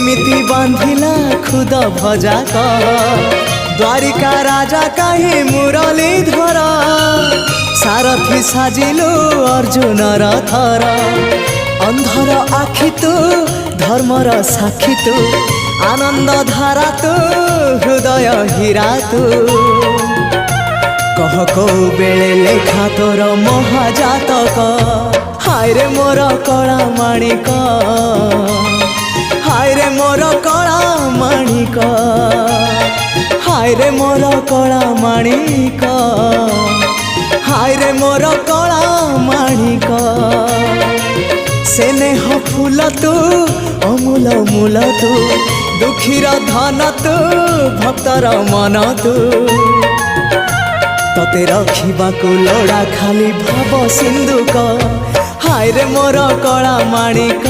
केमिति बांधिला खुद भजा कह द्वारिका राजा कहीं मुरलीधर सारथी साजिलु अर्जुन रथर अंधर आखि तू धर्मर साक्षी तू आनंद धारा तू हृदय हीरा तू कह को बेले लेखा तोर महाजातक हाय रे मोर कला माणिक हाय रे मोर कला माणिक हाय रे मोर कला माणिक हाय रे मोर कला माणिक स्नेह फूल तू अमूल मूल तू दुखीर धन तू भक्तर मन तू तते रखिबाकू लोड़ा खाली भाव सिंधुक हाय रे मोर कला माणिक।